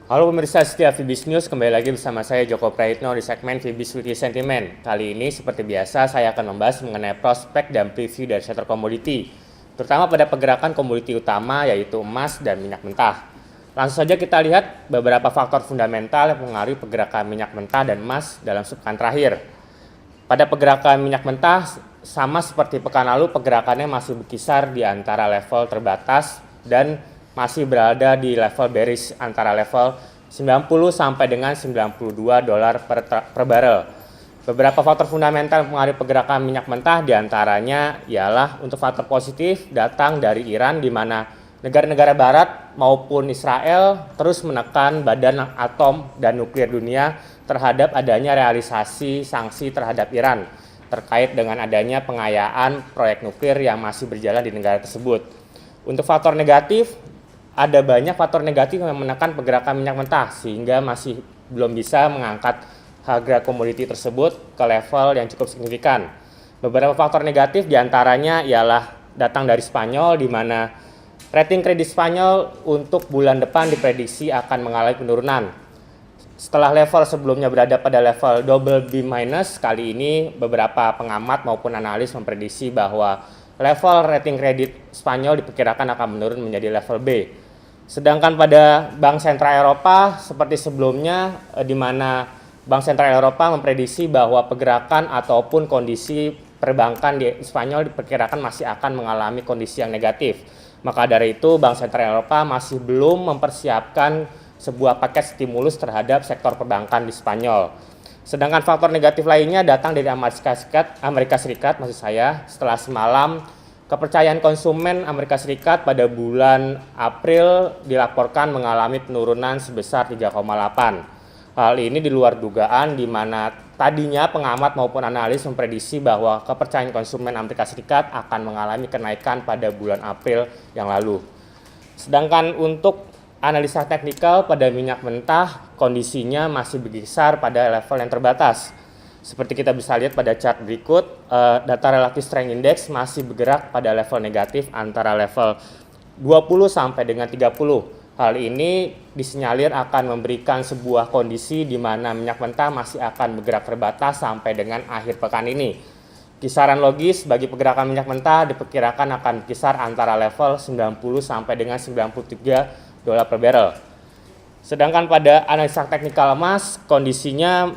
Halo pemirsa setia Fibis News, kembali lagi bersama saya Joko Praitno di segmen Fibis Weekly Sentiment. Kali ini seperti biasa saya akan membahas mengenai prospek dan preview dari sektor komoditi, terutama pada pergerakan komoditi utama yaitu emas dan minyak mentah. Langsung saja kita lihat beberapa faktor fundamental yang mengaruhi pergerakan minyak mentah dan emas dalam sepekan terakhir. Pada pergerakan minyak mentah, sama seperti pekan lalu, pergerakannya masih berkisar di antara level terbatas dan masih berada di level bearish antara level 90 sampai dengan 92 dolar per barrel. Beberapa faktor fundamental yang mengaruhi pergerakan minyak mentah diantaranya ialah untuk faktor positif datang dari Iran, di mana negara-negara barat maupun Israel terus menekan badan atom dan nuklir dunia terhadap adanya realisasi sanksi terhadap Iran terkait dengan adanya pengayaan proyek nuklir yang masih berjalan di negara tersebut. Untuk faktor negatif, ada banyak faktor negatif yang menekan pergerakan minyak mentah sehingga masih belum bisa mengangkat harga komoditi tersebut ke level yang cukup signifikan. Beberapa faktor negatif diantaranya ialah datang dari Spanyol, di mana rating kredit Spanyol untuk bulan depan diprediksi akan mengalami penurunan. Setelah level sebelumnya berada pada level double B minus, kali ini beberapa pengamat maupun analis memprediksi bahwa level rating kredit Spanyol diperkirakan akan menurun menjadi level B. Sedangkan pada Bank Sentral Eropa seperti sebelumnya, di mana Bank Sentral Eropa memprediksi bahwa pergerakan ataupun kondisi perbankan di Spanyol diperkirakan masih akan mengalami kondisi yang negatif. Maka dari itu Bank Sentral Eropa masih belum mempersiapkan sebuah paket stimulus terhadap sektor perbankan di Spanyol. Sedangkan faktor negatif lainnya datang dari Amerika Serikat setelah semalam kepercayaan konsumen Amerika Serikat pada bulan April dilaporkan mengalami penurunan sebesar 3,8. Hal ini di luar dugaan, di mana tadinya pengamat maupun analis memprediksi bahwa kepercayaan konsumen Amerika Serikat akan mengalami kenaikan pada bulan April yang lalu. Sedangkan untuk analisa teknikal pada minyak mentah, kondisinya masih berkisar pada level yang terbatas. Seperti kita bisa lihat pada chart berikut, data relative strength index masih bergerak pada level negatif antara level 20 sampai dengan 30. Hal ini disinyalir akan memberikan sebuah kondisi di mana minyak mentah masih akan bergerak terbatas sampai dengan akhir pekan ini. Kisaran logis bagi pergerakan minyak mentah diperkirakan akan berkisar antara level 90 sampai dengan 93 dolar per barrel. Sedangkan pada analisa teknikal emas, kondisinya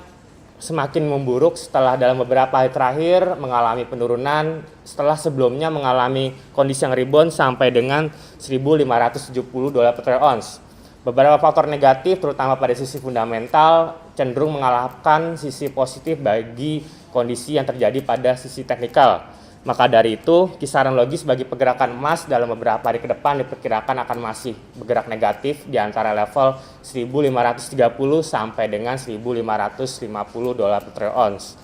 semakin memburuk setelah dalam beberapa hari terakhir mengalami penurunan setelah sebelumnya mengalami kondisi yang rebound sampai dengan 1.570 dolar per troy ounce. Beberapa faktor negatif terutama pada sisi fundamental cenderung mengalahkan sisi positif bagi kondisi yang terjadi pada sisi teknikal. Maka dari itu, kisaran logis bagi pergerakan emas dalam beberapa hari ke depan diperkirakan akan masih bergerak negatif di antara level 1.530 sampai dengan 1.550 dolar per troy ounce.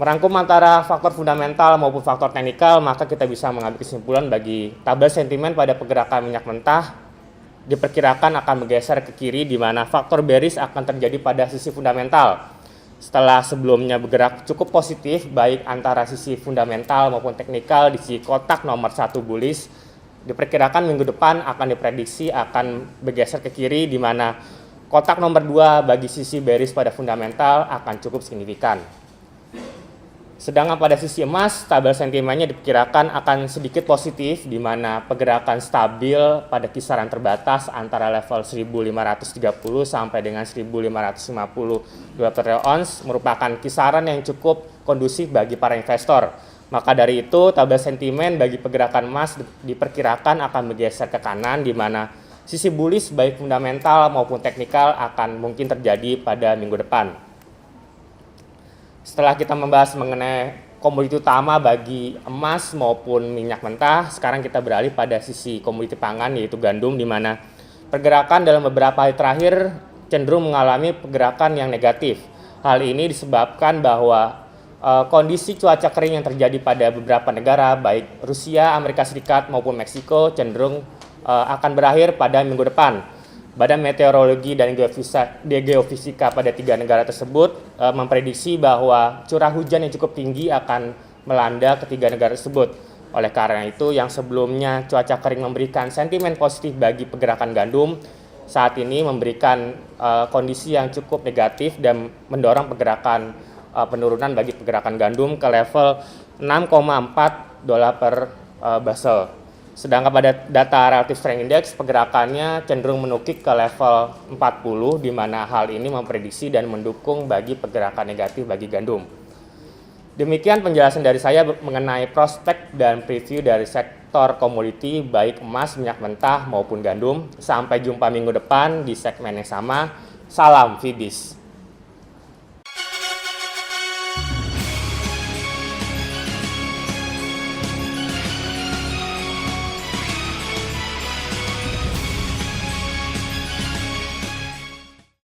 Merangkum antara faktor fundamental maupun faktor teknikal, maka kita bisa mengambil kesimpulan bagi tabel sentimen pada pergerakan minyak mentah diperkirakan akan bergeser ke kiri, di mana faktor bearish akan terjadi pada sisi fundamental. Setelah sebelumnya bergerak cukup positif baik antara sisi fundamental maupun teknikal di sisi kotak nomor 1 bullish, diperkirakan minggu depan akan diprediksi akan bergeser ke kiri, di mana kotak nomor 2 bagi sisi bearish pada fundamental akan cukup signifikan. Sedangkan pada sisi emas, tabel sentimennya diperkirakan akan sedikit positif, di mana pergerakan stabil pada kisaran terbatas antara level 1.530 sampai dengan 1.550 dolar per troy ounce merupakan kisaran yang cukup kondusif bagi para investor. Maka dari itu, tabel sentimen bagi pergerakan emas diperkirakan akan bergeser ke kanan, di mana sisi bullish baik fundamental maupun teknikal akan mungkin terjadi pada minggu depan. Setelah kita membahas mengenai komoditi utama bagi emas maupun minyak mentah, sekarang kita beralih pada sisi komoditi pangan yaitu gandum, di mana pergerakan dalam beberapa hari terakhir cenderung mengalami pergerakan yang negatif. Hal ini disebabkan bahwa kondisi cuaca kering yang terjadi pada beberapa negara baik Rusia, Amerika Serikat maupun Meksiko cenderung akan berakhir pada minggu depan. Badan Meteorologi dan Geofisika pada 3 negara tersebut memprediksi bahwa curah hujan yang cukup tinggi akan melanda ketiga negara tersebut. Oleh karena itu, yang sebelumnya cuaca kering memberikan sentimen positif bagi pergerakan gandum, saat ini memberikan kondisi yang cukup negatif dan mendorong pergerakan penurunan bagi pergerakan gandum ke level 6,4 dolar per basel. Sedangkan pada data Relative Strength Index pergerakannya cenderung menukik ke level 40, di mana hal ini memprediksi dan mendukung bagi pergerakan negatif bagi gandum. Demikian penjelasan dari saya mengenai prospek dan preview dari sektor komoditi baik emas, minyak mentah maupun gandum. Sampai jumpa minggu depan di segmen yang sama. Salam Fibis.